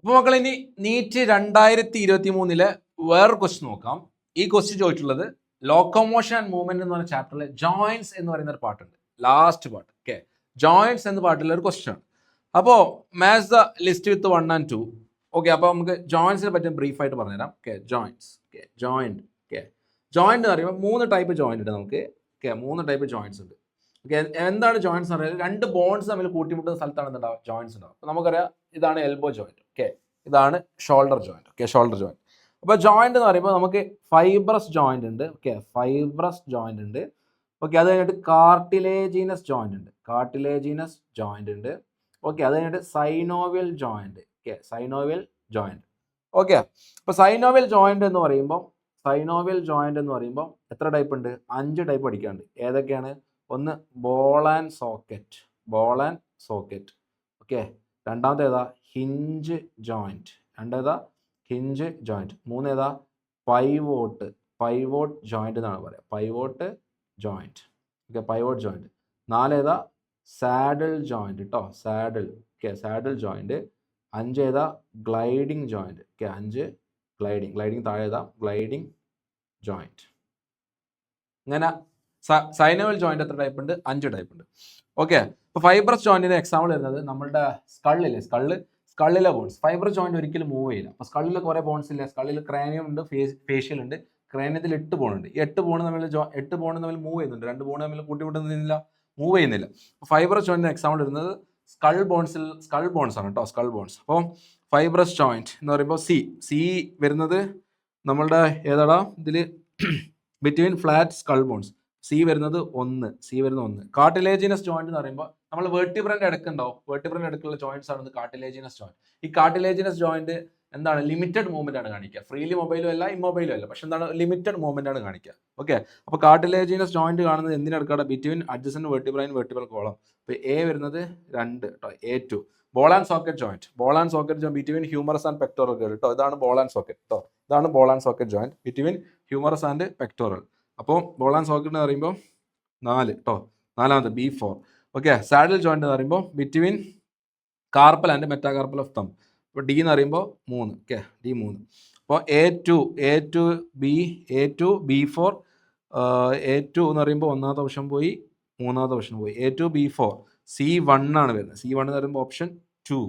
അപ്പോൾ മക്കളെ ഇനി നീറ്റ് 2023 വേറൊരു ക്വസ്റ്റ്യൻ നോക്കാം. ഈ ക്വസ്റ്റ്യൻ ചോദിച്ചിട്ടുള്ളത് ലോക്കോമോഷൻ ആൻഡ് മൂവ്മെന്റ് എന്ന് പറഞ്ഞ ചാപ്റ്ററിലെ ജോയിൻസ് എന്ന് പറയുന്ന ഒരു പാട്ടുണ്ട്, ലാസ്റ്റ് പാർട്ട്. ഓക്കെ, ജോയിൻസ് എന്ന പാട്ടിലുള്ള ഒരു ക്വസ്റ്റ്യൻ ആണ്. അപ്പോൾ match the list with 1 and 2. Okay, അപ്പോൾ നമുക്ക് ജോയിൻസിനെ പറ്റി ബ്രീഫായിട്ട് പറഞ്ഞുതരാം. Okay, joints. Okay, joint. Okay, joint എന്ന് പറയുമ്പോൾ 3 ടൈപ്പ് ജോയിൻറ്റ് ഉണ്ട് നമുക്ക്. ഓക്കെ, 3 ടൈപ്പ് ജോയിൻസ് ഉണ്ട്. ഓക്കെ, എന്താണ് ജോയിൻസ് എന്ന് പറയുന്നത്? 2 ബോൺസ് തമ്മിൽ കൂട്ടിമുട്ടുന്ന സ്ഥലത്താണ് എന്തുണ്ടാവുക? ജോയിൻസ് ഉണ്ടാവും. അപ്പോൾ നമുക്കറിയാം ഇതാണ് എൽബോ ജോയിൻറ്റ്. ഓക്കെ, ഇതാണ് shoulder joint. Okay, shoulder joint. അപ്പോൾ ജോയിൻറ്റ് എന്ന് പറയുമ്പോൾ നമുക്ക് ഫൈബ്രസ് ജോയിൻറ്റ് ഉണ്ട്. ഓക്കെ, ഫൈബ്രസ് ജോയിൻറ്റ് ഉണ്ട്. ഓക്കെ, അത് കഴിഞ്ഞിട്ട് കാർട്ടിലേജിനസ് ജോയിൻറ്റ് ഉണ്ട്. കാർട്ടിലേജിനസ് ജോയിൻറ്റ് ഉണ്ട്. ഓക്കെ, അത് കഴിഞ്ഞിട്ട് synovial joint. Okay, synovial joint. Okay, അപ്പോൾ സൈനോവിയൽ ജോയിൻറ്റ് എന്ന് പറയുമ്പോൾ എത്ര ടൈപ്പ് ഉണ്ട്? 5 ടൈപ്പ് പഠിക്കാനുണ്ട്. ഏതൊക്കെയാണ്? ഒന്ന് ball and socket. Ball and socket. Okay, രണ്ടാമത്തെ ഏതാ? Hinge joint. രണ്ടേതാ? Hinge joint. 3 ഏതാ? പൈവോട്ട്. പൈവോട്ട് ജോയിൻറ്റ് എന്നാണ് പറയുക. Pivot joint. Okay, pivot joint. 4 ഏതാ? സാഡിൽ ജോയിൻറ്റ് കേട്ടോ, സാഡിൽ. Okay, saddle joint. 5 ഏതാ? Gliding joint. Okay, 5 gliding. Gliding താഴെ ഏതാ? Gliding joint. ഇങ്ങനെ സൈനോവിയൽ ജോയിൻറ്റ് എത്ര ടൈപ്പ് ഉണ്ട്? 5 ടൈപ്പ് ഉണ്ട്. ഓക്കെ, ഇപ്പോൾ ഫൈബ്രസ് ജോയിൻറ്റിന് എക്സാമ്പിൾ വരുന്നത് നമ്മളുടെ സ്കള്ളില്ലേ, സ്കള്ളിലെ ബോൺസ്. ഫൈബ്രസ് ജോയിൻറ്റ് ഒരിക്കലും മൂവ് ചെയ്യില്ല. അപ്പോൾ സ്കള്ളിൽ കുറേ ബോൺസ് ഇല്ല. സ്കള്ളിൽ ക്രാനിയം ഉണ്ട്, ഫേഷ്യൽ ഉണ്ട്. ക്രാനിയത്തിൽ 8 ബോൺ ഉണ്ട്. ഈ 8 ബോൺ തമ്മിൽ മൂവ് ചെയ്യുന്നുണ്ട്. 2 ബോൺ തമ്മിൽ കൂട്ടിമുട്ടുന്നില്ല, മൂവ് ചെയ്യുന്നില്ല. ഫൈബ്രസ് ജോയിൻറ്റിന് എക്സാമ്പിൾ വരുന്നത് സ്കൾ ബോൺസ് ആണ് കേട്ടോ, സ്കൾ ബോൺസ്. അപ്പോൾ ഫൈബ്രസ് ജോയിൻറ്റ് എന്ന് പറയുമ്പോൾ സി വരുന്നത് നമ്മളുടെ ഏതാടാ ഇതിൽ ബിറ്റ്വീൻ ഫ്ലാറ്റ് സ്കൾ ബോൺസ്. സി വരുന്നത് 1. കാർട്ടിലേജിനസ് ജോയിന്റ് എന്ന് പറയുമ്പോൾ നമ്മൾ വെർട്ടിബ്രന്റെ അടുക്കുണ്ടാവും. വെർട്ടിബ്രന്റെ അടുക്കുള്ള ജോയിന്റ്സ് ആണ് കാർട്ടിലേജിനസ് ജോയിന്റ്. ഈ കാർട്ടിലേജിനസ് ജോയിന്റ് എന്താണ്? ലിമിറ്റഡ് മൂവ്മെന്റ് ആണ് കാണിക്കുക. ഫ്രീലി മൊബൈലും അല്ല, ഇമ്മൊബൈലും അല്ല, പക്ഷെ എന്താണ്? ലിമിറ്റഡ് മൂവ്മെന്റ് ആണ് കാണിക്കുക. ഓക്കെ, അപ്പോൾ കാർട്ടിലേജിനസ് ജോയിന്റ് കാണുന്നത് എന്തിനടുക്കാണ്? Between adjacent vertebrae vertebral column. അപ്പോൾ എ വരുന്നത് 2 കേട്ടോ, A2. Ball and socket joint. Ball and socket joint between humerus and pectoral കേട്ടോ. ഇതാണ് ബോൾ ആൻഡ് സോക്കറ്റ് കേട്ടോ. ഇതാണ് ball and socket joint between humerus and pectoral. അപ്പോൾ ബോൾ ആൻഡ് സോക്കറ്റ് എന്ന് പറയുമ്പോൾ 4 കേട്ടോ, 4ാമത്തെ B4. ഓക്കെ, സാഡിൽ ജോയിന്റ് എന്ന് പറയുമ്പോൾ between carpal and metacarpal of തം. അപ്പോൾ ഡി എന്ന് പറയുമ്പോൾ 3. Okay, D3. അപ്പോൾ A2 B4. A2 എന്ന് പറയുമ്പോൾ 1ാമത്തെ ഓപ്ഷൻ പോയി, 3ാമത്തെ ഓപ്ഷൻ പോയി. A2 B4 C1 ആണ് വരുന്നത്. C1 എന്ന് പറയുമ്പോൾ ഓപ്ഷൻ 2.